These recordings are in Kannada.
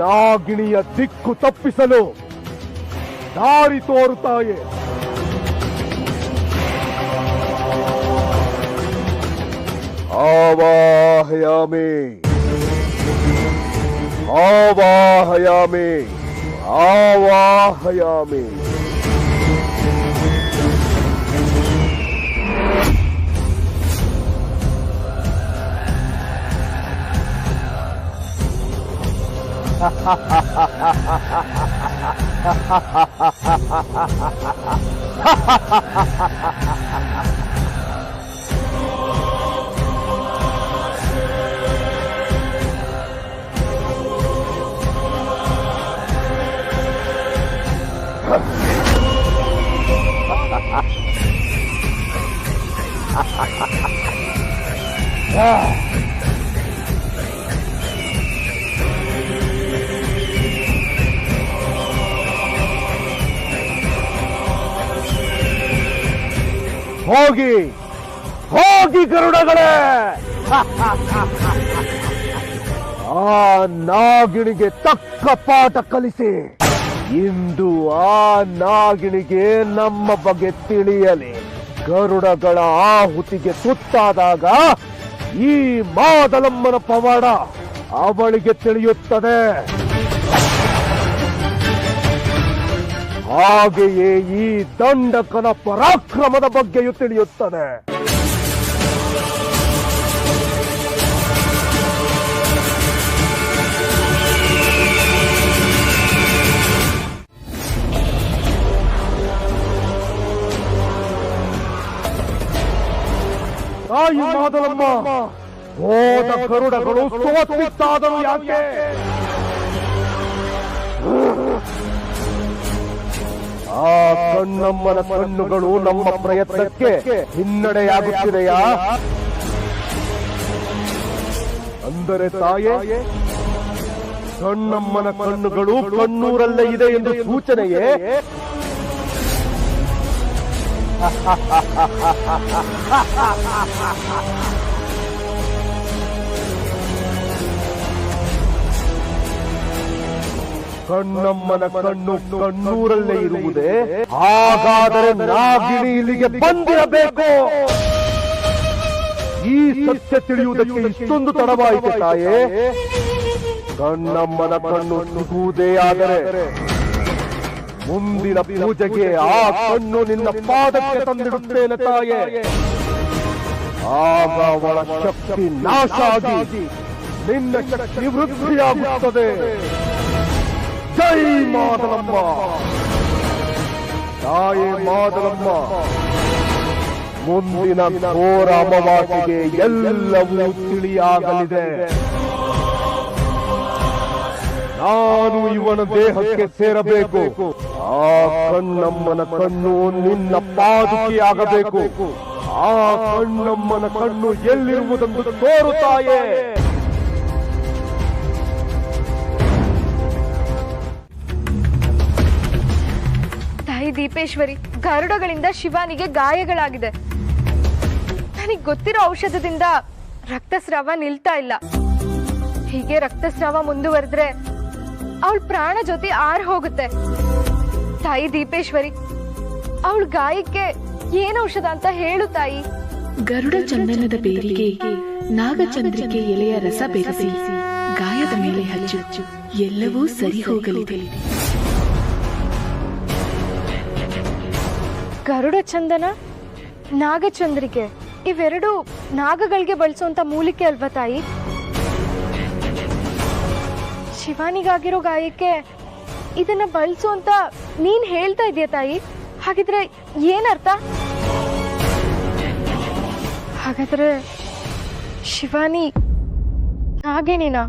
ನಾಗಿಣಿಯ ದಿಕ್ಕು ತಪ್ಪಿಸಲು ದಾರಿ ತೋರುತ್ತಾಯೆ. ಆವಾಹಯಾಮಿ ಆವಾಹಯಾಮಿ ಆವಾಹಯಾಮಿ. ಹೋಗಿ ಹೋಗಿ ಗರುಡಗಳೇ, ಆ ನಾಗಿಣಿಗೆ ತಕ್ಕ ಪಾಠ ಕಲಿಸಿ. ಇಂದು ಆ ನಾಗಿಣಿಗೆ ನಮ್ಮ ಬಗ್ಗೆ ತಿಳಿಯಲಿ. ಗರುಡಗಳ ಆಹುತಿಗೆ ತುತ್ತಾದಾಗ ಈ ಮಾದಲಮ್ಮನ ಪವಾಡ ಅವಳಿಗೆ ತಿಳಿಯುತ್ತದೆ. ಹಾಗೆಯೇ ಈ ದಂಡಕನ ಪರಾಕ್ರಮದ ಬಗ್ಗೆಯೂ ತಿಳಿಯುತ್ತದೆ. ತಾಯಿ ಮಾದಲಮ್ಮ, ಹೋದ ಗರುಡಗಳು ಸೋತಿದ್ದಾದರೂ ಯಾಕೆ? ಆ ಕಣ್ಣಮ್ಮನ ಕಣ್ಣುಗಳು ನಮ್ಮ ಪ್ರಯತ್ನಕ್ಕೆ ಹಿನ್ನಡೆಯಾಗುತ್ತಿದೆಯಾ? ಅಂದರೆ ತಾಯೇ, ಕಣ್ಣಮ್ಮನ ಕಣ್ಣುಗಳು ಕಣ್ಣೂರಲ್ಲೇ ಇದೆ ಎಂದು ಸೂಚನೆಯೇ? ಕಣ್ಣಮ್ಮನ ಕಣ್ಣು ಕಣ್ಣೂರಲ್ಲೇ ಇರುವುದೇ? ಹಾಗಾದರೆ ನಾಗಿಣಿ ಇಲ್ಲಿಗೆ ಬಂದಿರಬೇಕು. ಈ ಸತ್ಯ ತಿಳಿಯುವುದಕ್ಕೆ ಇಷ್ಟೊಂದು ತಡವಾಯಿತು ತಾಯೇ? ಕಣ್ಣಮ್ಮನ ಕಣ್ಣು ಸಿಗುವುದೇ ಆದರೆ ಮುಂದಿನ ಪೂಜೆಗೆ ಆ ಕಣ್ಣು ನಿನ್ನ ಪಾದಕ್ಕೆ ತಂದಿಡುತ್ತೇನೆ ತಾಯೇ. ಆಗ ಅವಳ ಶಕ್ತಿ ನಾಶ ಆಗಿ ನಿನ್ನ ಶಕ್ತಿ ವೃದ್ಧಿಯಾಗುತ್ತದೆ. ಜೈ ಮಾದಲಮ್ಮ, ತಾಯೇ ಮಾದಲಮ್ಮ. ಮುಂದಿನ ಘೋರ ಅಮಾವಾಸ್ಯೆಗೆ ಎಲ್ಲವೂ ತಿಳಿಯಾಗಲಿದೆ. ನಾನು ಇವನ ದೇಹಕ್ಕೆ ಸೇರಬೇಕು. ಆ ಕಣ್ಣಮ್ಮನ ಕಣ್ಣು ನಿನ್ನ ಪಾದುಕೆಯಾಗಬೇಕು. ಆ ಕಣ್ಣಮ್ಮನ ಕಣ್ಣು ಎಲ್ಲಿರುವುದೆಂದು ತೋರುತ್ತಾಯೇ. ತಾಯಿ ದೀಪೇಶ್ವರಿ, ಗರುಡಗಳಿಂದ ಶಿವಾನಿಗೆ ಗಾಯಗಳಾಗಿದೆ. ನನಗೆ ಗೊತ್ತಿರೋ ಔಷಧದಿಂದ ರಕ್ತಸ್ರಾವ ನಿಲ್ತಾ ಇಲ್ಲ. ಹೀಗೆ ರಕ್ತಸ್ರಾವ ಮುಂದುವರೆದ್ರೆ ಅವಳ ಪ್ರಾಣ ಜೊತೆ ಆರ್ ಹೋಗುತ್ತೆ. ತಾಯಿ ದೀಪೇಶ್ವರಿ, ಅವಳ ಗಾಯಕ್ಕೆ ಏನ್ ಔಷಧ ಅಂತ ಹೇಳು ತಾಯಿ. ಗರುಡ ಚಂದನದ ಬೇರಿಗೆ ನಾಗಚಂದ್ರಿಕೆ ಎಲೆಯ ರಸ ಬೆರೆಸಿ ಗಾಯದ ಮೇಲೆ ಹಚ್ಚು, ಎಲ್ಲವೂ ಸರಿ ಹೋಗಲಿದೆ. ಗರುಡ ಚಂದನ, ನಾಗಚಂದ್ರಿಕೆ ಇವೆರಡು ನಾಗಗಳಿಗೆ ಬಳಸುವಂತ ಮೂಲಿಕೆ ಅಲ್ವಾ ತಾಯಿ? ಶಿವಾನಿಗಾಗಿರೋ ಗಾಯಕ್ಕೆ ಇದನ್ನ ಬಳಸು ಅಂತ ನೀನ್ ಹೇಳ್ತಾ ಇದೀಯ ತಾಯಿ. ಹಾಗಿದ್ರೆ ಏನರ್ಥ? ಹಾಗಾದ್ರೆ ಶಿವಾನಿ ನಾಗಿಣಿನಾ?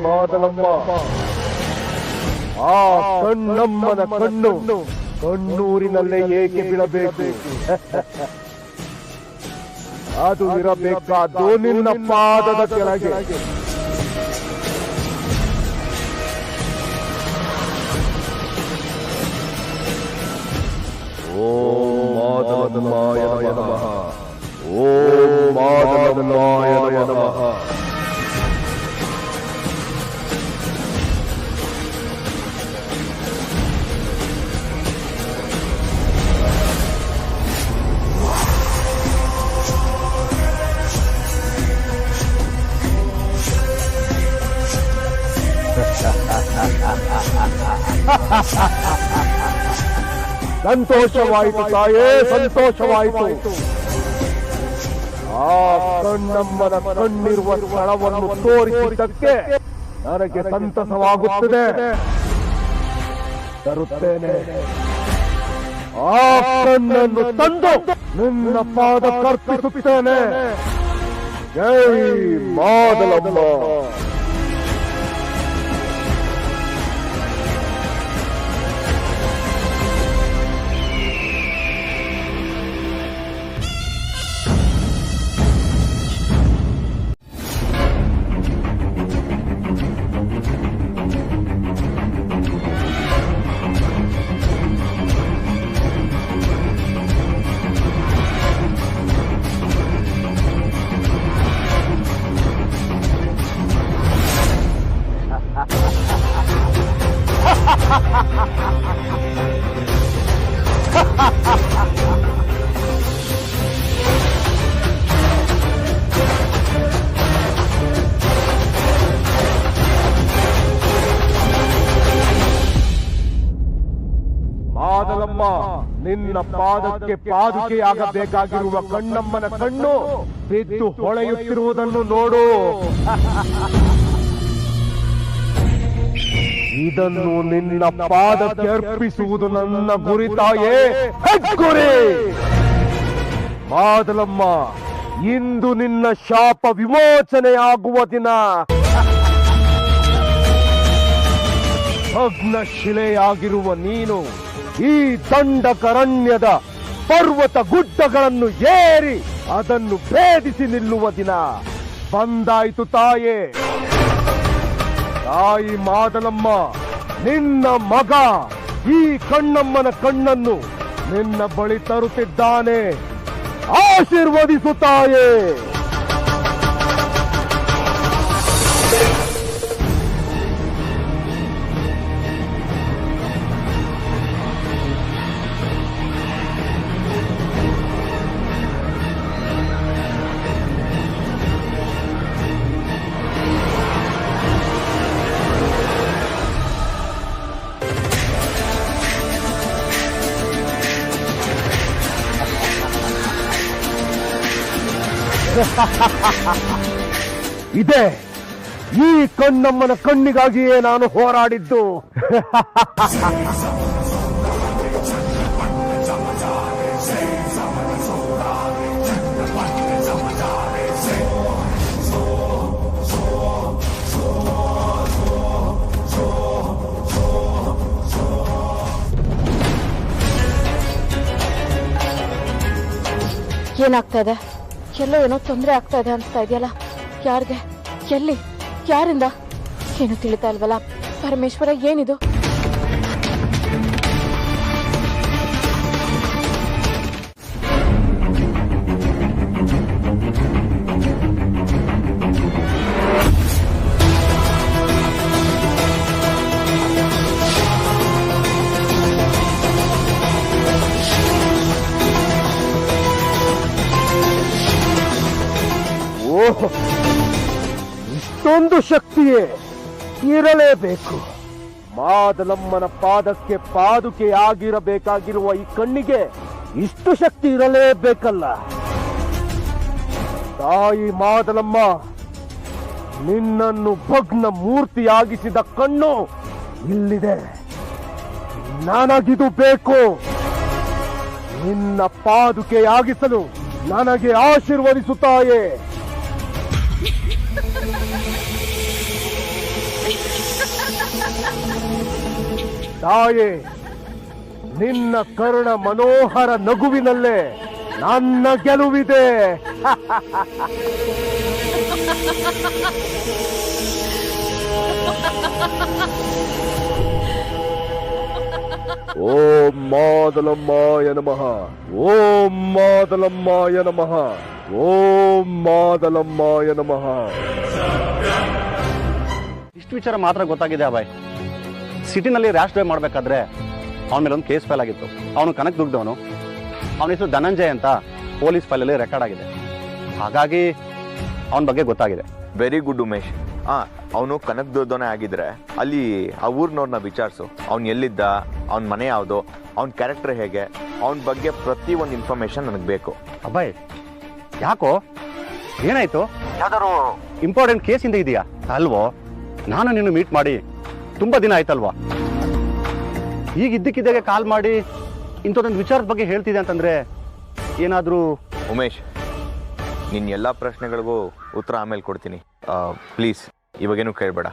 ಮಾದಲಮ್ಮ, ಆ ಕಣ್ಣಮ್ಮನ ಕಣ್ಣು ಕಣ್ಣೂರಿನಲ್ಲೇ ಏಕೆ ಬೀಳಬೇಕು? ಅದು ಇರಬೇಕಾದ್ದು ನಿನ್ನ ಪಾದದ ಕೆಳಗೆ. ಓಂ ಮಾದಲಮ್ಮಾಯ ನಮಃ, ಓಂ ಮಾದಲಮ್ಮಾಯ ನಮಃ. ಸಂತೋಷವಾಯಿತು ತಾಯೇ, ಸಂತೋಷವಾಯಿತು. ಆ ಕಣ್ಣಮ್ಮನ ಕಣ್ಣಿರುವ ಸ್ಥಳವನ್ನು ತೋರಿಸಿದ್ದಕ್ಕೆ ನನಗೆ ಸಂತಸವಾಗುತ್ತದೆ. ತರುತ್ತೇನೆ. ಆ ಕಣ್ಣನ್ನು ತಂದು ನಿನ್ನ ಪಾದಕ್ಕರ್ಪಿಸುತ್ತೇನೆ. ಜೈ ಮಾದಲಮ್ಮ. ಮಾದಲಮ್ಮ, ನಿನ್ನ ಪಾದಕ್ಕೆ ಪಾದುಕೆಯಾಗಬೇಕಾಗಿರುವ ಕಣ್ಣಮ್ಮನ ಕಣ್ಣು ಬಿದ್ದು ಹೊಳೆಯುತ್ತಿರುವುದನ್ನು ನೋಡು. ಇದನ್ನು ನಿನ್ನ ಪಾದಕ್ಕೆ ಅರ್ಪಿಸುವುದು ನನ್ನ ಗುರಿ ತಾಯೇ, ಗುರಿ. ಮಾದಲಮ್ಮ, ಇಂದು ನಿನ್ನ ಶಾಪ ವಿಮೋಚನೆಯಾಗುವ ದಿನ. ಭಗ್ನ ಶಿಲೆಯಾಗಿರುವ ನೀನು ಈ ದಂಡಕರಣ್ಯದ ಪರ್ವತ ಗುಡ್ಡಗಳನ್ನು ಏರಿ ಅದನ್ನು ಭೇದಿಸಿ ನಿಲ್ಲುವ ದಿನ ಬಂದಾಯಿತು ತಾಯೇ. ತಾಯಿ ಮಾದಲಮ್ಮ, ನಿನ್ನ ಮಗ ಈ ಕಣ್ಣಮ್ಮನ ಕಣ್ಣನ್ನು ನಿನ್ನ ಬಳಿ ತರುತ್ತಿದ್ದಾನೆ. ಆಶೀರ್ವದಿಸು ತಾಯೇ. ಇದೆ ಈ ಕಣ್ಣಮ್ಮನ ಕಣ್ಣಿಗಾಗಿಯೇ ನಾನು ಹೋರಾಡಿದ್ದು. ಏನಾಗ್ತಾ ಇದೆ? ಎಲ್ಲೋ ಏನೋ ತೊಂದರೆ ಆಗ್ತಾ ಇದೆ ಅನ್ಸ್ತಾ ಇದೆಯಲ್ಲ. ಯಾರಿಗೆ? ಎಲ್ಲಿ? ಯಾರಿಂದ? ಏನು ತಿಳಿತಾ ಇಲ್ವಲ್ಲ. ಪರಮೇಶ್ವರ, ಏನಿದು? ಇಷ್ಟೊಂದು ಶಕ್ತಿಯೇ ಇರಲೇಬೇಕು. ಮಾದಲಮ್ಮನ ಪಾದಕ್ಕೆ ಪಾದುಕೆಯಾಗಿರಬೇಕಾಗಿರುವ ಈ ಕಣ್ಣಿಗೆ ಇಷ್ಟು ಶಕ್ತಿ ಇರಲೇಬೇಕಲ್ಲ. ತಾಯಿ ಮಾದಲಮ್ಮ, ನಿನ್ನನ್ನು ಭಗ್ನ ಮೂರ್ತಿಯಾಗಿಸಿದ ಕಣ್ಣು ಇಲ್ಲಿದೆ. ನನಗಿದು ಬೇಕು. ನಿನ್ನ ಪಾದುಕೆಯಾಗಿಸಲು ನನಗೆ ಆಶೀರ್ವದಿಸುತ್ತಾಯೇ. ತಾಯೇ, ನಿನ್ನ ಕರ್ಣ ಮನೋಹರ ನಗುವಿನಲ್ಲೇ ನನ್ನ ಗೆಲುವಿದೆ. ಓಂ ಮಾದಲಮ್ಮಾಯ ನಮಃ, ಓಂ ಮಾದಲಮ್ಮಾಯ ನಮಃ, ಓಂ ಮಾದಲಮ್ಮಾಯ ನಮಃ. ಇಷ್ಟು ವಿಚಾರ ಮಾತ್ರ ಗೊತ್ತಾಗಿದೆ ಅಭಯ್. ಸಿಟಿನಲ್ಲಿ ರ್ಯಾಶ್ ಡ್ರೈವ್ ಮಾಡಬೇಕಾದ್ರೆ ಅವನ ಮೇಲೆ ಒಂದು ಕೇಸ್ ಫೈಲ್ ಆಗಿತ್ತು. ಅವನು ಕನಕ್ ದುಡ್ದವನು. ಅವನ ಹೆಸರು ಧನಂಜಯ್ ಅಂತ ಪೊಲೀಸ್ ಫೈಲಲ್ಲಿ ರೆಕಾರ್ಡ್ ಆಗಿದೆ. ಹಾಗಾಗಿ ಅವನ ಬಗ್ಗೆ ಗೊತ್ತಾಗಿದೆ. Very good Umesh. ಅವನು ಕನಕ್ ದುರ್ದೋನೆ ಆಗಿದ್ರೆ ಅಲ್ಲಿ ಆ ಊರ್ನವ್ರನ್ನ ವಿಚಾರಿಸು. ಅವ್ನು ಎಲ್ಲಿದ್ದ, ಅವನ ಮನೆ ಯಾವುದು, ಅವನ ಕ್ಯಾರೆಕ್ಟರ್ ಹೇಗೆ, ಅವನ ಬಗ್ಗೆ ಪ್ರತಿ ಒಂದು ಇನ್ಫಾರ್ಮೇಶನ್ ನನಗೆ ಬೇಕು. ಅಭಯ್, ಯಾಕೋ ಏನಾಯ್ತು? ಯಾವ್ದಾದ್ರು ಇಂಪಾರ್ಟೆಂಟ್ ಕೇಸಿಂದ ಇದೆಯಾ? ಅಲ್ವೋ, ನಾನು ನಿನ್ನ ಮೀಟ್ ಮಾಡಿ ತುಂಬಾ ದಿನ ಆಯ್ತಲ್ವಾ? ಈಗ ಇದ್ದಕ್ಕಿದ್ದಾಗೆ ಕಾಲ್ ಮಾಡಿ ಇಂಥದ್ದೊಂದು ವಿಚಾರದ ಬಗ್ಗೆ ಹೇಳ್ತಿದೆ ಅಂತಂದ್ರೆ ಏನಾದರೂ... ಉಮೇಶ್, ನಿನ್ನ ಎಲ್ಲ ಪ್ರಶ್ನೆಗಳಿಗೂ ಉತ್ತರ ಆಮೇಲೆ ಕೊಡ್ತೀನಿ. ಪ್ಲೀಸ್ ಇವಾಗೇನು ಕೇಳಬೇಡ.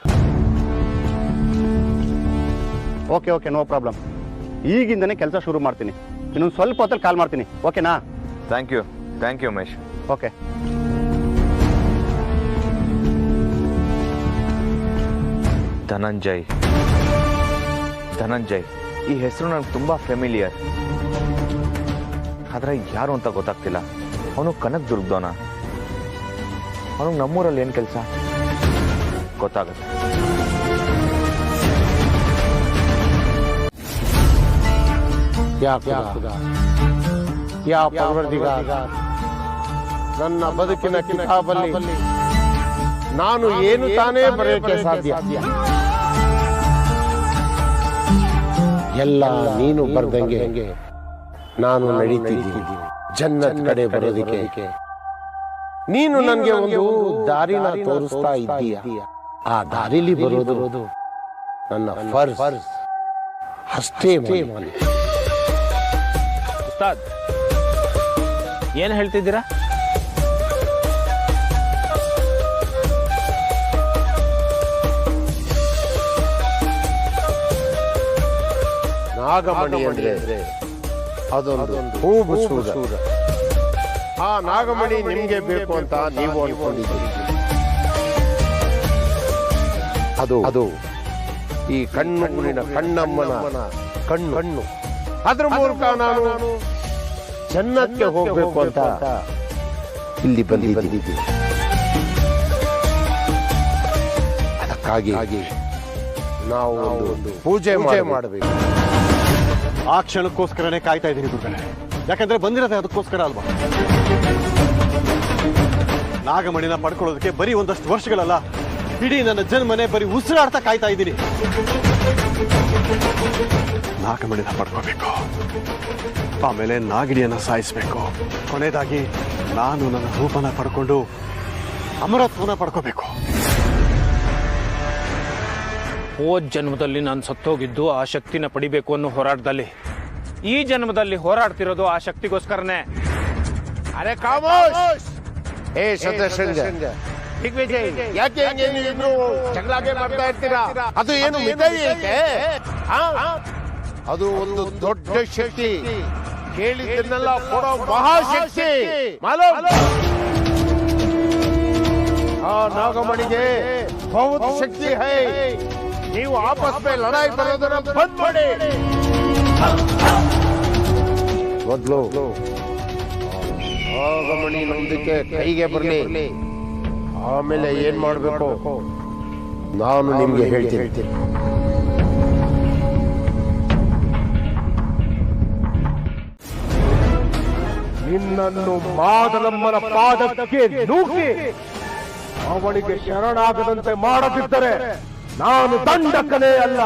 Okay okay, no problem. ಈಗಿಂದನೇ ಕೆಲಸ ಶುರು ಮಾಡ್ತೀನಿ. ಇನ್ನೊಂದು ಸ್ವಲ್ಪ ಹೊತ್ತಲ್ಲಿ ಕಾಲ್ ಮಾಡ್ತೀನಿ. ಓಕೆನಾ? Thank you Umesh. Okay. Dhananjay, ಈ ಹೆಸರು ನನಗೆ ತುಂಬಾ ಫೆಮಿಲಿಯರ್. ಆದ್ರೆ ಯಾರು ಅಂತ ಗೊತ್ತಾಗ್ತಿಲ್ಲ. ಅವನು ಕನಕ್ ದುರ್ಗದವನ? ಅವನಿಗೆ ನಮ್ಮೂರಲ್ಲಿ ಏನು ಕೆಲಸ? ಗೊತ್ತಾಗುತ್ತೆ. ನನ್ನ ಬದುಕಿನ ಕಿತಾಬಲ್ಲಿ ನಾನು ಏನು ತಾನೇ ಬರೆಯಕ್ಕೆ ಸಾಧ್ಯ? ಎಲ್ಲ ನೀನು ಬರ್ದಂಗೆ ನಾನು ನಡೀತಿದ್ದೀನಿ ಜನ್ನತ್ ಕಡೆ ಬರೋದಕ್ಕೆ. ನೀನು ನನಗೆ ಒಂದು ದಾರಿನ ತೋರಿಸ್ತಾ ಇದ್ದೀಯ. ಆ ದಾರಿಲಿ ಬರೋದು ನನ್ನ ಫರ್ಜ್ ಅಷ್ಟೇ. ಉಸ್ತಾದ್, ಏನ್ ಹೇಳ್ತಿದ್ದೀರಾ? ನಾಗಮಣಿ ಅಂದ್ರೆ ಅದೊಂದು ಹೂವು ಸೂರ. ಆ ನಾಗಮಣಿ ನಿಮ್ಗೆ ಬೇಕು ಅಂತ ನೀವು ಅನ್ಕೊಂಡಿದ್ದೀರಿ. ಅದು ಈ ಕಣ್ಣಮ್ಮನ ಕಣ್ಣು. ಅದ್ರ ಮೂಲಕ ನಾನು ಜನ್ನತ್ಗೆ ಹೋಗ್ಬೇಕು ಅಂತ ಇಲ್ಲಿ ಬಂದಿದ್ದೀನಿ. ಅದಕ್ಕಾಗಿ ನಾವು ಒಂದು ಪೂಜೆ ಮಾಡಬೇಕು. ಆ ಕ್ಷಣಕ್ಕೋಸ್ಕರನೇ ಕಾಯ್ತಾ ಇದ್ದೀನಿ ಗುರುಗಳೇ. ಯಾಕಂದ್ರೆ ಬಂದಿರೋದೇ ಅದಕ್ಕೋಸ್ಕರ ಅಲ್ವಾ? ನಾಗಮಣಿನ ಪಡ್ಕೊಳ್ಳೋದಕ್ಕೆ ಬರೀ ಒಂದಷ್ಟು ವರ್ಷಗಳಲ್ಲ, ಇಡೀ ನನ್ನ ಜನ್ಮನೆ ಬರೀ ಉಸಿರಾಡ್ತಾ ಕಾಯ್ತಾ ಇದ್ದೀನಿ. ನಾಗಮಣಿನ ಪಡ್ಕೋಬೇಕು, ಆಮೇಲೆ ನಾಗಿಣಿಯನ್ನ ಸಾಯಿಸ್ಬೇಕು, ಕೊನೆಯದಾಗಿ ನಾನು ನನ್ನ ರೂಪನ ಪಡ್ಕೊಂಡು ಅಮರತ್ವನ ಪಡ್ಕೋಬೇಕು. ಹೋದ ಜನ್ಮದಲ್ಲಿ ನಾನು ಸತ್ತೋಗಿದ್ದು ಆ ಶಕ್ತಿನ ಪಡಿಬೇಕು ಅನ್ನೋ ಹೋರಾಟದಲ್ಲಿ. ಈ ಜನ್ಮದಲ್ಲಿ ಹೋರಾಡ್ತಿರೋದು ಆ ಶಕ್ತಿಗೋಸ್ಕರನೇ. ಅರೆ ಕಾಮೋಶ್! ಏ ಸದಸ್ಯ ದಿಗ್ವಿಜಯ್, ಯಾಕೆ ನೀವಿಬ್ರು ಜಗಳಾಗೆ ಮಾಡ್ತಾ ಇರ್ತೀರಾ? ಅದು ಏನು ಮಿತಾಯಿ ಐತೆ? ಅದು ಒಂದು ದೊಡ್ಡ ಶಕ್ತಿ, ಕೇಳಿದ್ದನ್ನೆಲ್ಲ ಕೊಡೋ ಮಹಾಶಕ್ತಿ. ಆ ನಾಗಮಣಿಗೆ ಬಹುತ್ ಶಕ್ತಿ ಹೈ. ನೀವು ಆಪಸ್ ಮೇ ಲಡಾಯಿ ಬರೋದನ್ನ ಬಂದ್ ಮಾಡಿ. ಮೊದಲು ನಾಗಮಣಿ ನಮ್ದಕ್ಕೆ ಕೈಗೆ ಬರಲಿ, ಆಮೇಲೆ ಏನ್ ಮಾಡ್ಬೇಕು ನಾನು ನಿಮ್ಗೆ ಹೇಳ್ತೀನಿ. ನಿನ್ನನ್ನು ಮಾದಲಮ್ಮನ ಪಾದಕ್ಕೆ ನೂಕಿ ಅವಳಿಗೆ ಶರಣಾಗದಂತೆ ಮಾಡದಿದ್ದರೆ ನಾನು ದಂಡಕನೇ ಅಲ್ಲ.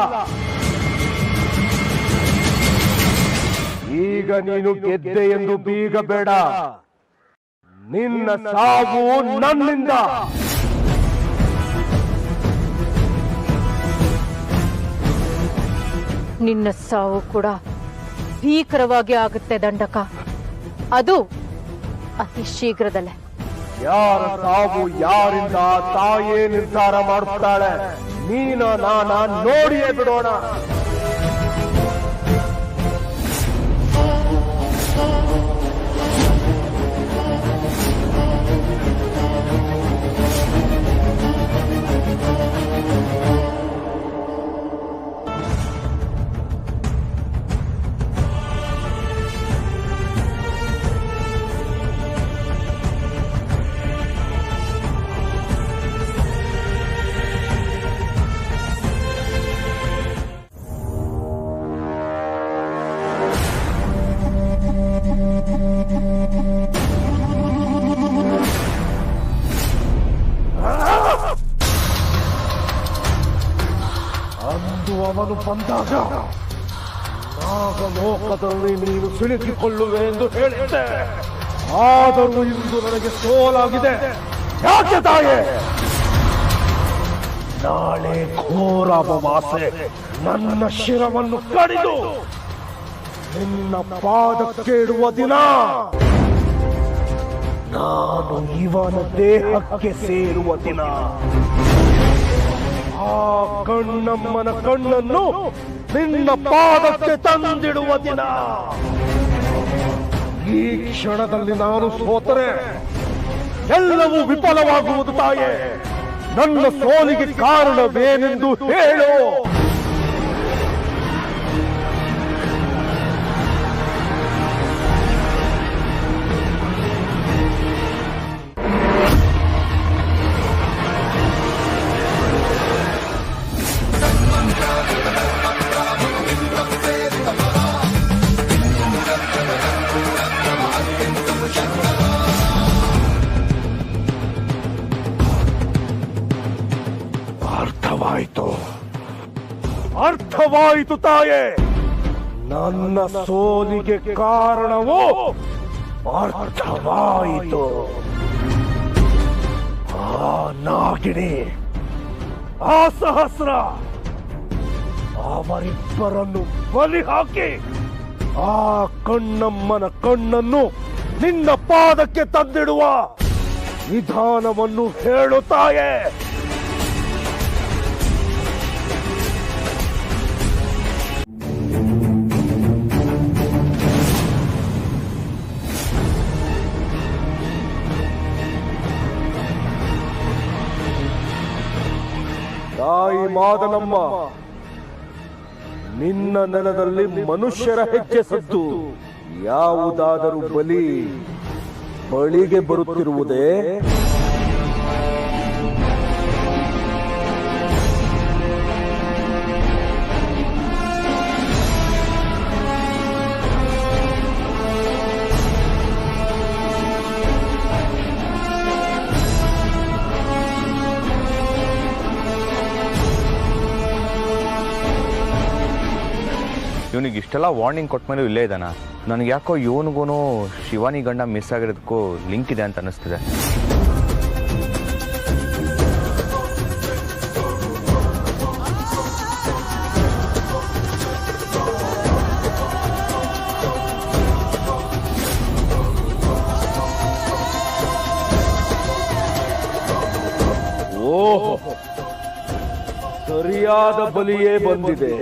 ಈಗ ನೀನು ಗೆದ್ದೆ ಎಂದು ಬೀಗ ಬೇಡ. ನಿನ್ನ ಸಾವು ನನ್ನಿಂದ. ನಿನ್ನ ಸಾವು ಕೂಡ ಭೀಕರವಾಗಿ ಆಗುತ್ತೆ ದಂಡಕ. ಅದು ಅತಿ ಶೀಘ್ರದಲ್ಲೇ. ಯಾರ ಸಾವು ಯಾರಿಂದ ತಾಯೇ ನಿರ್ಧಾರ ಮಾಡುತ್ತಾಳೆ. ನೀನ ನಾನ ನೋಡಿಯೇ ಬಿಡೋಣ. ರಾಮನು ಬಂದಾಗ ನಾಗಲೋಕದಲ್ಲಿ ನೀನು ಸಿಲುಕಿಕೊಳ್ಳುವೆ ಎಂದು ಹೇಳಿದ್ದೆ. ಆದರೂ ಇಂದು ನನಗೆ ಸೋಲಾಗಿದೆ. ಯಾಕೆ ತಾಯೇ? ನಾಳೆ ಘೋರ ಅಮಾವಾಸ್ಯೆ ನನ್ನ ಶಿರವನ್ನು ಕಡಿದು ನಿನ್ನ ಪಾದಕ್ಕೆ ಇಡುವ ದಿನ. ನಾನು ಇವನ ದೇಹಕ್ಕೆ ಸೇರುವ ದಿನ. ಆ ಕಣ್ಣಮ್ಮನ ಕಣ್ಣನ್ನು ನಿನ್ನ ಪಾದಕ್ಕೆ ತಂದಿಡುವ ದಿನ. ಈ ಕ್ಷಣದಲ್ಲಿ ನಾನು ಸೋತರೆ ಎಲ್ಲವೂ ವಿಫಲವಾಗುವುದು ತಾಯೇ. ನನ್ನ ಸೋಲಿಗೆ ಕಾರಣವೇನೆಂದು ಹೇಳು. ಅರ್ಥವಾಯಿತು ತಾಯೇ. ನನ್ನ ಸೋಲಿಗೆ ಕಾರಣವು ಅರ್ಥವಾಯಿತು. ಆ ನಾಗಿಣಿ, ಆ ಸಹಸ್ರ, ಅವರಿಬ್ಬರನ್ನು ಬಲಿ ಹಾಕಿ ಆ ಕಣ್ಣಮ್ಮನ ಕಣ್ಣನ್ನು ನಿನ್ನ ಪಾದಕ್ಕೆ ತಂದಿಡುವ ವಿಧಾನವನ್ನು ಹೇಳುತ್ತಾಯೇ. ತಾಯಿ ಮಾದನಮ್ಮ, ನಿನ್ನ ನೆಲದಲ್ಲಿ ಮನುಷ್ಯರ ಹೆಜ್ಜೆ ಸದ್ದು. ಯಾವುದಾದರೂ ಬಳಿಗೆ ಬರುತ್ತಿರುವುದೇ? ಇವನಿಗೆ ಇಷ್ಟೆಲ್ಲ ವಾರ್ನಿಂಗ್ ಕೊಟ್ಟ ಮೇಲೂ ಇಲ್ಲೇ ಇದ್ದಾನ. ನನಗೆ ಯಾಕೋ ಇವನಿಗೂ ಶಿವಾನಿ ಗಂಡ ಮಿಸ್ ಆಗಿರೋದಕ್ಕೂ ಲಿಂಕ್ ಇದೆ ಅಂತ ಅನಿಸ್ತಿದೆ. ಓಹೋ, ಸರಿಯಾದ ಬಲಿಯೇ ಬಂದಿದೆ.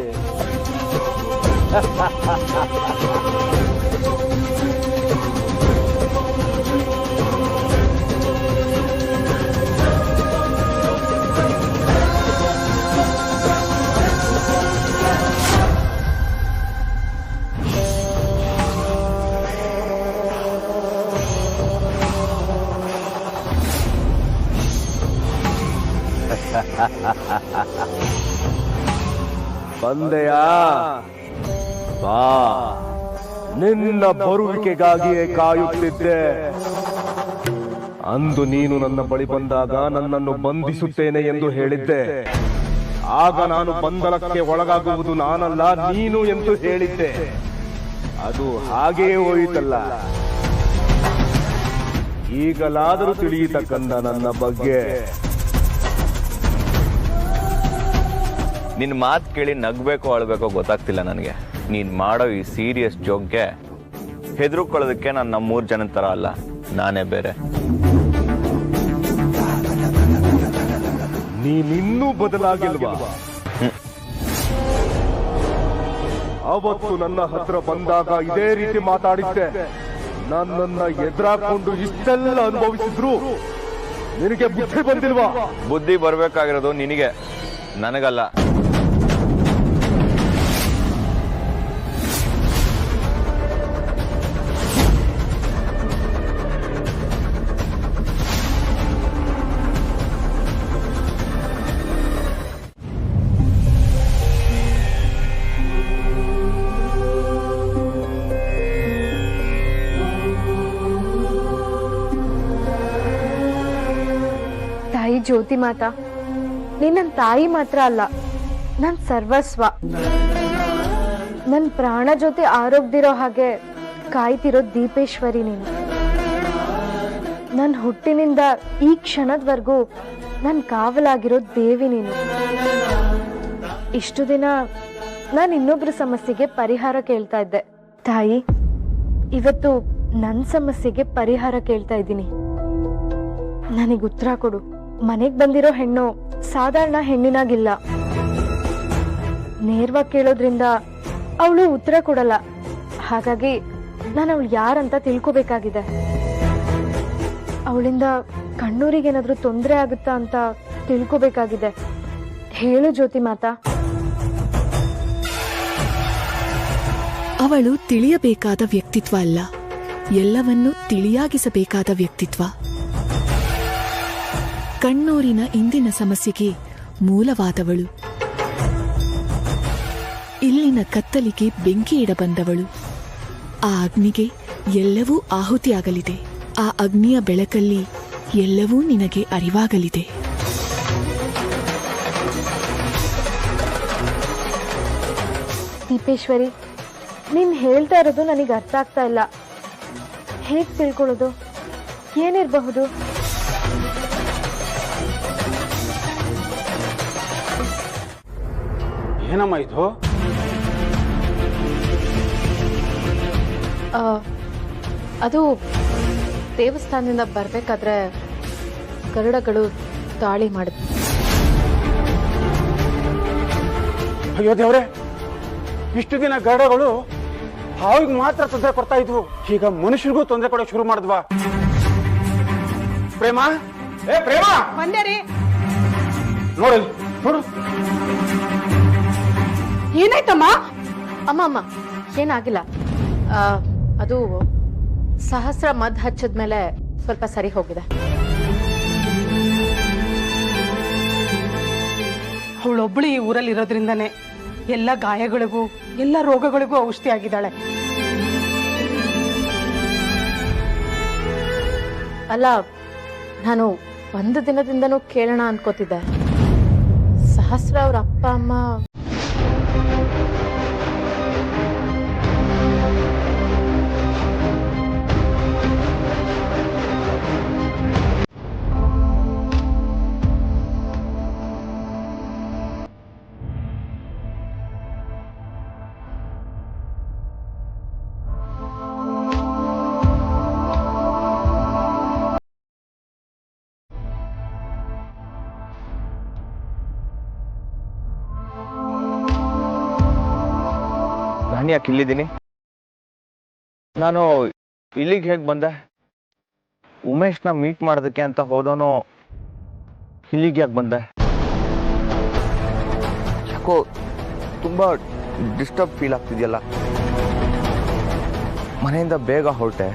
ಬಂದೆಯಾ? ಬಾ, ನಿನ್ನ ಬರುವಿಕೆಗಾಗಿಯೇ ಕಾಯುತ್ತಿದ್ದೆ. ಅಂದು ನೀನು ನನ್ನ ಬಳಿ ಬಂದಾಗ ನನ್ನನ್ನು ಬಂಧಿಸುತ್ತೇನೆ ಎಂದು ಹೇಳಿದ್ದೆ. ಆಗ ನಾನು ಬಂಧನಕ್ಕೆ ಒಳಗಾಗುವುದು ನಾನಲ್ಲ, ನೀನು ಎಂದು ಹೇಳಿದ್ದೆ. ಅದು ಹಾಗೆಯೇ ಹೋಯಿತಲ್ಲ. ಈಗಲಾದರೂ ತಿಳಿಯಿತಕ್ಕಂದ ನನ್ನ ಬಗ್ಗೆ. ನಿನ್ನ ಮಾತು ಕೇಳಿ ನಗ್ಬೇಕೋ ಅಳ್ಬೇಕೋ ಗೊತ್ತಾಗ್ತಿಲ್ಲ ನನಗೆ. ನೀನು ಮಾಡೋ ಈ ಸೀರಿಯಸ್ ಜೋಕ್ಗೆ ಹೆದರ್ಕೊಳ್ಳೋದಕ್ಕೆ ನಾನು ನಮ್ಮ 3 ಜನ ಥರ ಅಲ್ಲ, ನಾನೇ ಬೇರೆ. ನೀನಿನ್ನೂ ಬದಲಾಗಿಲ್ವಾ? ಅವತ್ತು ನನ್ನ ಹತ್ರ ಬಂದಾಗ ಇದೇ ರೀತಿ ಮಾತಾಡಿದ್ದೆ. ನನ್ನನ್ನ ಎದುರಾಕೊಂಡು ಇಷ್ಟೆಲ್ಲ ಅನುಭವಿಸಿದ್ರು ನಿನಗೆ ಬುದ್ಧಿ ಬಂದಿಲ್ವಾ? ಬುದ್ಧಿ ಬರ್ಬೇಕಾಗಿರೋದು ನಿನಗೆ, ನನಗಲ್ಲ. ಜ್ಯೋತಿ ಮಾತಾ, ನೀನ್ ನನ್ನ ತಾಯಿ ಮಾತ್ರ ಅಲ್ಲ, ನನ್ನ ಸರ್ವಸ್ವ. ನನ್ನ ಪ್ರಾಣ ಜೊತೆ ಆರೋಗ್ದಿರೋ ಹಾಗೆ ಕಾಯ್ತಿರೋ ದೀಪೇಶ್ವರಿ ನೀನು. ನನ್ನ ಹುಟ್ಟಿನಿಂದ ಈ ಕ್ಷಣದವರೆಗೂ ನನ್ನ ಕಾವಲಾಗಿರೋ ದೇವಿ ನೀನು. ಇಷ್ಟು ದಿನ ನಾನು ಇನ್ನೊಬ್ರ ಸಮಸ್ಯೆಗೆ ಪರಿಹಾರ ಕೇಳ್ತಾ ಇದ್ದೆ. ತಾಯಿ, ಇವತ್ತು ನನ್ನ ಸಮಸ್ಯೆಗೆ ಪರಿಹಾರ ಕೇಳ್ತಾ ಇದ್ದೀನಿ. ನನಗೆ ಉತ್ತರ ಕೊಡು. ಮನೆಗೆ ಬಂದಿರೋ ಹೆಣ್ಣು ಸಾಧಾರಣ ಹೆಣ್ಣಿನಾಗಿಲ್ಲ. ನೇರವಾಗಿ ಕೇಳೋದ್ರಿಂದ ಅವಳು ಉತ್ತರ ಕೊಡಲ್ಲ. ಹಾಗಾಗಿ ನಾನು ಅವಳು ಯಾರಂತ ತಿಳ್ಕೋಬೇಕಾಗಿದೆ. ಅವಳಿಂದ ಕಣ್ಣೂರಿಗೆ ಏನಾದ್ರೂ ತೊಂದರೆ ಆಗುತ್ತಾ ಅಂತ ತಿಳ್ಕೋಬೇಕಾಗಿದೆ. ಹೇಳು ಜ್ಯೋತಿ ಮಾತಾ. ಅವಳು ತಿಳಿಯಬೇಕಾದ ವ್ಯಕ್ತಿತ್ವ ಅಲ್ಲ, ಎಲ್ಲವನ್ನೂ ತಿಳಿಯಾಗಿಸಬೇಕಾದ ವ್ಯಕ್ತಿತ್ವ. ಕಣ್ಣೂರಿನ ಇಂದಿನ ಸಮಸ್ಯೆಗೆ ಮೂಲವಾದವಳು. ಇಲ್ಲಿನ ಕತ್ತಲಿಗೆ ಬೆಂಕಿ ಇಡಬಂದವಳು. ಆ ಅಗ್ನಿಗೆ ಎಲ್ಲವೂ ಆಹುತಿಯಾಗಲಿದೆ. ಆ ಅಗ್ನಿಯ ಬೆಳಕಲ್ಲಿ ಎಲ್ಲವೂ ನಿನಗೆ ಅರಿವಾಗಲಿದೆ. ದೀಪೇಶ್ವರಿ, ನೀನ್ ಹೇಳ್ತಾ ಇರೋದು ನನಗೆ ಅರ್ಥ ಆಗ್ತಾ ಇಲ್ಲ. ಹೇಗ್ ತಿಳ್ಕೊಳ್ಳೋದು? ಏನಿರಬಹುದು? ಏನಮ್ಮ ಇದು? ಅದು ದೇವಸ್ಥಾನದಿಂದ ಬರ್ಬೇಕಾದ್ರೆ ಗರುಡಗಳು ದಾಳಿ ಮಾಡಿದ್ವು. ಅಯ್ಯೋ ದೇವ್ರೆ, ಇಷ್ಟು ದಿನ ಗರುಡಗಳು ಹಾವಿಗೆ ಮಾತ್ರ ತೊಂದರೆ ಕೊಡ್ತಾ ಇದ್ವು, ಈಗ ಮನುಷ್ಯರಿಗೂ ತೊಂದರೆ ಕೊಡೋಕೆ ಶುರು ಮಾಡಿದ್ವಾ? ಪ್ರೇಮ, ಏ ಪ್ರೇಮ, ಬಂದೇರಿ. ನೋಡು ನೋಡು. ಏನಾಯ್ತಮ್ಮ? ಅಮ್ಮ ಅಮ್ಮ, ಏನಾಗಿಲ್ಲ. ಅದು ಸಹಸ್ರ ಮದ್ ಹಚ್ಚದ್ಮೇಲೆ ಸ್ವಲ್ಪ ಸರಿ ಹೋಗಿದೆ. ಅವಳೊಬ್ಳು ಈ ಊರಲ್ಲಿ ಇರೋದ್ರಿಂದಾನೆ ಎಲ್ಲ ಗಾಯಗಳಿಗೂ ಎಲ್ಲ ರೋಗಗಳಿಗೂ ಔಷಧಿ ಆಗಿದ್ದಾಳೆ. ಅಲ್ಲ, ನಾನು ಒಂದು ದಿನದಿಂದನೂ ಕೇಳೋಣ ಅನ್ಕೋತಿದ್ದೆ. ಸಹಸ್ರ ಅವ್ರ ಅಪ್ಪ ಅಮ್ಮ ನಾನು ಯಾಕೆ ಇಲ್ಲಿದ್ದೀನಿ? ನಾನು ಇಲ್ಲಿಗೆ ಹೇಗೆ ಬಂದೆ? ಉಮೇಶ್ನ ಮೀಟ್ ಮಾಡೋದಕ್ಕೆ ಅಂತ ಹೋದವನು ಇಲ್ಲಿಗೆ ಯಾಕೆ ಬಂದೆ? ಯಾಕೋ ತುಂಬ ಡಿಸ್ಟರ್ಬ್ ಫೀಲ್ ಆಗ್ತಿದೆಯಲ್ಲ. ಮನೆಯಿಂದ ಬೇಗ ಹೊರಟೆ,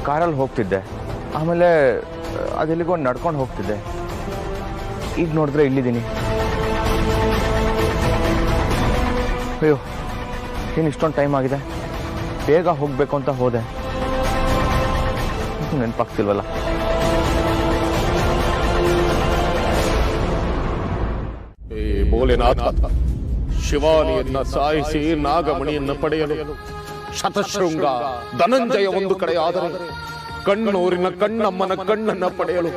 ಕಾರಲ್ಲಿ ಹೋಗ್ತಿದ್ದೆ, ಆಮೇಲೆ ಅದೆಲ್ಲಿಗೋ ನಡ್ಕೊಂಡು ಹೋಗ್ತಿದ್ದೆ. ಈಗ ನೋಡಿದ್ರೆ ಇಲ್ಲಿದ್ದೀನಿ. ಅಯ್ಯೋ, ಏನು ಇಷ್ಟೊಂದು ಟೈಮ್ ಆಗಿದೆ, ಬೇಗ ಹೋಗಬೇಕು ಅಂತ ಹೋದೆ, ನೆನಪಾಗ್ತಿಲ್ವಲ್ಲ. ಭೋಲೆನಾಥ, ಶಿವಾನಿಯನ್ನ ಸಾಯಿಸಿ ನಾಗಮಣಿಯನ್ನು ಪಡೆಯಲು ಶತಶೃಂಗ ಧನಂಜಯ ಒಂದು ಕಡೆ ಆದರೆ, ಕಣ್ಣೂರಿನ ಕಣ್ಣಮ್ಮನ ಕಣ್ಣನ್ನ ಪಡೆಯಲು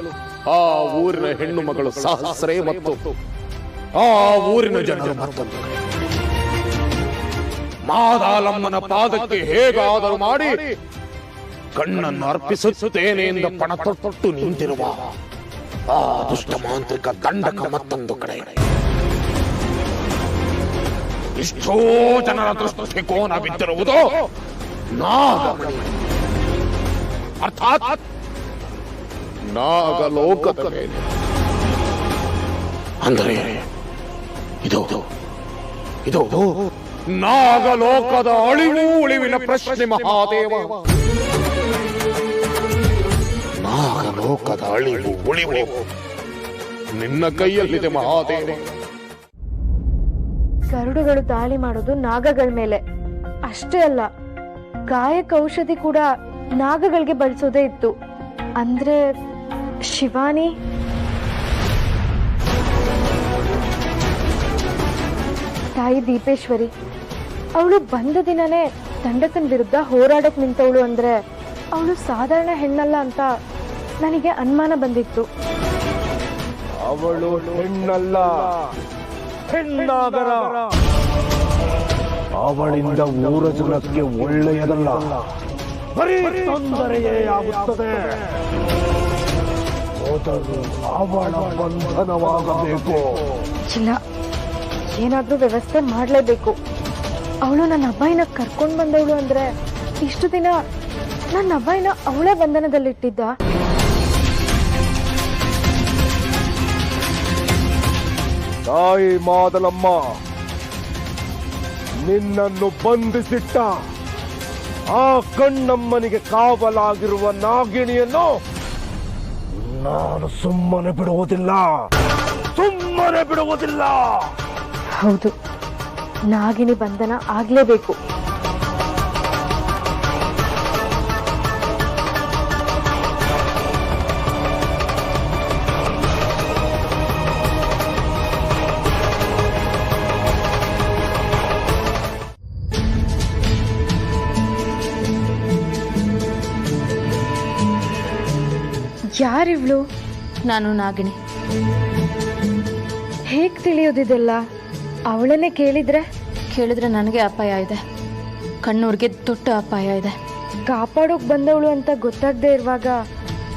ಆ ಊರಿನ ಹೆಣ್ಣು ಮಗಳು ಸಹಸ್ರೇ ಮತ್ತು ಆ ಊರಿನ ಜನರು ಮತ್ತೊಂದು ಕಡೆ. ಮಾದಾಲಮ್ಮನ ಪಾದಕ್ಕೆ ಹೇಗಾದರೂ ಮಾಡಿ ಕಣ್ಣನ್ನು ಅರ್ಪಿಸುತ್ತೇನೆ ಎಂದು ಪಣ ತೊಟ್ಟು ನಿಂತಿರುವ ಆ ದುಷ್ಟ ಮಾಂತ್ರಿಕ ದಂಡಕ ಮತ್ತೊಂದು ಕಡೆ. ಇಷ್ಟೋ ಜನರ ದೃಷ್ಟಿಕೋನ ಬಿದ್ದಿರುವುದು ನಾಗಮಣಿ, ಅರ್ಥಾತ್ ನಾಗಲೋಕದ ಮೇಲೆ. ಅಂದರೆ ಇದು ಇದು ನಾಗಲೋಕದ ಅಳಿವು ಉಳಿವಿನ ಪ್ರಶ್ನೆ ಮಹಾದೇವ. ನಾಗಲೋಕದ ಅಳಿವು ಉಳಿವು ನಿನ್ನ ಕೈಯಲ್ಲಿದೆ ಮಹಾದೇವ. ಗರುಡುಗಳು ದಾಳಿ ಮಾಡೋದು ನಾಗಗಳ ಮೇಲೆ ಅಷ್ಟೇ ಅಲ್ಲ, ಗಾಯಕ ಔಷಧಿ ಕೂಡ ನಾಗಗಳಿಗೆ ಬಳಸೋದೇ ಇತ್ತು. ಅಂದ್ರೆ ಶಿವಾನಿ ತಾಯಿ ದೀಪೇಶ್ವರಿ ಅವಳು ಬಂದ ದಿನನೇ ದಂಡಕನ ವಿರುದ್ಧ ಹೋರಾಡಕ್ ನಿಂತವಳು ಅಂದ್ರೆ ಅವಳು ಸಾಧಾರಣ ಹೆಣ್ಣಲ್ಲ ಅಂತ ನನಗೆ ಅನುಮಾನ ಬಂದಿತ್ತು. ಅವಳು ಹೆಣ್ಣಲ್ಲ, ಹೆಣ್ಣಾಗರ. ಅವಳಿಂದ ಊರ ಜನಕ್ಕೆ ಒಳ್ಳೆಯದಲ್ಲ, ಬರೀ ತೊಂದರೆಯೇ ಆಗುತ್ತದೆ. ಮೊದಲು ಅವಳ ಬಂಧನವಾಗಬೇಕು. ಇಲ್ಲ, ಏನಾದ್ರೂ ವ್ಯವಸ್ಥೆ ಮಾಡಲೇಬೇಕು. ಅವಳು ನನ್ನ ಅಬ್ಬಾಯಿನ ಕರ್ಕೊಂಡು ಬಂದವಳು ಅಂದ್ರೆ ಇಷ್ಟು ದಿನ ನನ್ನ ಅಬ್ಬಾಯಿನ ಅವಳೇ ಬಂಧನದಲ್ಲಿಟ್ಟಿದ್ದ. ತಾಯಿ ಮಾದಲಮ್ಮ ನಿನ್ನನ್ನು ಬಂಧಿಸಿಟ್ಟ ಆ ಕಣ್ಣಮ್ಮನಿಗೆ ಕಾವಲಾಗಿರುವ ನಾಗಿಣಿಯನ್ನು ನಾನು ಸುಮ್ಮನೆ ಬಿಡುವುದಿಲ್ಲ, ಸುಮ್ಮನೆ ಬಿಡುವುದಿಲ್ಲ. ಹೌದು, ನಾಗಿನಿ ಬಂಧನ ಆಗ್ಲೇಬೇಕು. ಯಾರಿವ್ಳು? ನಾನು ನಾಗಿಣಿ. ಹೇಗ್ ತಿಳಿಯೋದಿದೆಲ್ಲ? ಅವಳನ್ನೇ ಕೇಳಿದ್ರೆ ನನಗೆ ಅಪಾಯ ಇದೆ, ಕಣ್ಣೂರ್ಗೆ ದೊಡ್ಡ ಅಪಾಯ ಇದೆ. ಕಾಪಾಡೋಕ್ ಬಂದವಳು ಅಂತ ಗೊತ್ತಾಗದೆ ಇರುವಾಗ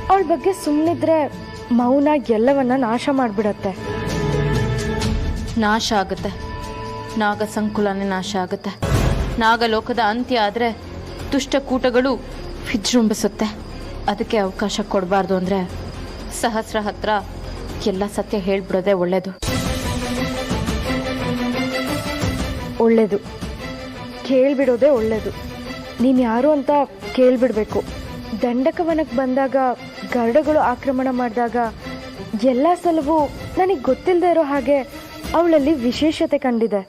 ಅವಳ ಬಗ್ಗೆ ಸುಮ್ಮನಿದ್ರೆ ಮೌನ ಎಲ್ಲವನ್ನ ನಾಶ ಮಾಡ್ಬಿಡತ್ತೆ. ನಾಶ ಆಗುತ್ತೆ, ನಾಗ ಸಂಕುಲನೇ ನಾಶ ಆಗುತ್ತೆ. ನಾಗಲೋಕದ ಅಂತ್ಯ ಆದರೆ ದುಷ್ಟಕೂಟಗಳು ವಿಜೃಂಭಿಸುತ್ತೆ. ಅದಕ್ಕೆ ಅವಕಾಶ ಕೊಡಬಾರ್ದು ಅಂದರೆ ಸಹಸ್ರ ಹತ್ರ ಎಲ್ಲ ಸತ್ಯ ಹೇಳ್ಬಿಡೋದೇ ಒಳ್ಳೇದು. ಒಳ್ಳೇದು, ಕೇಳ್ಬಿಡೋದೇ ಒಳ್ಳೇದು. ನೀನು ಯಾರು ಅಂತ ಕೇಳ್ಬಿಡ್ಬೇಕು. ದಂಡಕವನಕ್ಕೆ ಬಂದಾಗ ಗರುಡಗಳು ಆಕ್ರಮಣ ಮಾಡಿದಾಗ ಎಲ್ಲ ಸಲವೂ ನನಗೆ ಗೊತ್ತಿಲ್ಲದೆ ಇರೋ ಹಾಗೆ ಅವಳಲ್ಲಿ ವಿಶೇಷತೆ ಕಂಡಿದೆ.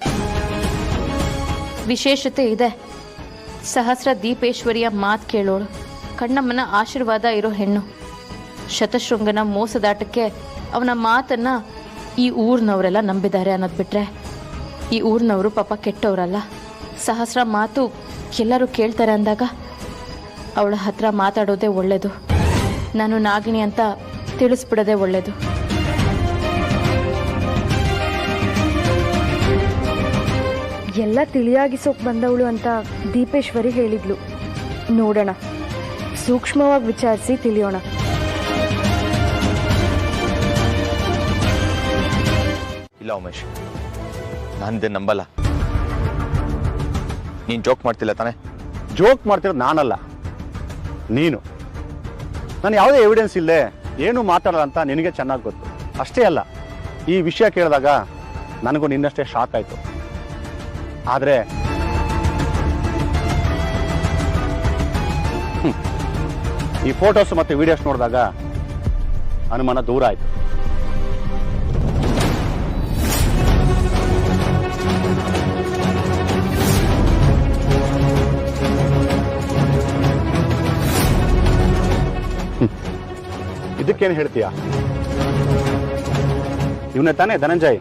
ವಿಶೇಷತೆ ಇದೆ. ಸಹಸ್ರ ದೀಪೇಶ್ವರಿಯ ಮಾತು ಕೇಳೋಳು, ಕಣ್ಣಮ್ಮನ ಆಶೀರ್ವಾದ ಇರೋ ಹೆಣ್ಣು. ಶತಶೃಂಗನ ಮೋಸದಾಟಕ್ಕೆ ಅವನ ಮಾತನ್ನು ಈ ಊರಿನವರೆಲ್ಲ ನಂಬಿದ್ದಾರೆ ಅನ್ನೋದು ಬಿಟ್ಟರೆ ಈ ಊರಿನವರು ಪಾಪ ಕೆಟ್ಟವರಲ್ಲ. ಸಹಸ್ರ ಮಾತು ಎಲ್ಲರೂ ಕೇಳ್ತಾರೆ ಅಂದಾಗ ಅವಳ ಹತ್ರ ಮಾತಾಡೋದೇ ಒಳ್ಳೆಯದು. ನಾನು ನಾಗಿಣಿ ಅಂತ ತಿಳಿಸ್ಬಿಡೋದೇ ಒಳ್ಳೆಯದು. ಎಲ್ಲ ತಿಳಿಯಾಗಿಸೋಕ್ ಬಂದವಳು ಅಂತ ದೀಪೇಶ್ವರಿ ಹೇಳಿದ್ಲು. ನೋಡೋಣ, ಸೂಕ್ಷ್ಮವಾಗಿ ವಿಚಾರಿಸಿ ತಿಳಿಯೋಣ. ಇಲ್ಲ ಉಮೇಶ್, ನಾನಿದೆ ನಂಬಲ್ಲ. ನೀನ್ ಜೋಕ್ ಮಾಡ್ತಿಲ್ಲ ತಾನೆ? ಜೋಕ್ ಮಾಡ್ತಿರೋದು ನಾನಲ್ಲ, ನೀನು. ನಾನು ಯಾವುದೇ ಎವಿಡೆನ್ಸ್ ಇಲ್ಲದೆ ಏನು ಮಾತಾಡಲ್ಲ ಅಂತ ನಿನಗೆ ಚೆನ್ನಾಗಿ ಗೊತ್ತು. ಅಷ್ಟೇ ಅಲ್ಲ, ಈ ವಿಷಯ ಕೇಳಿದಾಗ ನನಗೂ ನಿನ್ನಷ್ಟೇ ಶಾಕ್ ಆಯಿತು. ಆದರೆ ಈ ಫೋಟೋಸ್ ಮತ್ತು ವಿಡಿಯೋಸ್ ನೋಡಿದಾಗ ಅನುಮಾನ ದೂರ ಆಯಿತು. ಇದಕ್ಕೇನು ಹೇಳ್ತೀಯಾ? ಇವನೇ ತಾನೇ ಧನಂಜಯ್?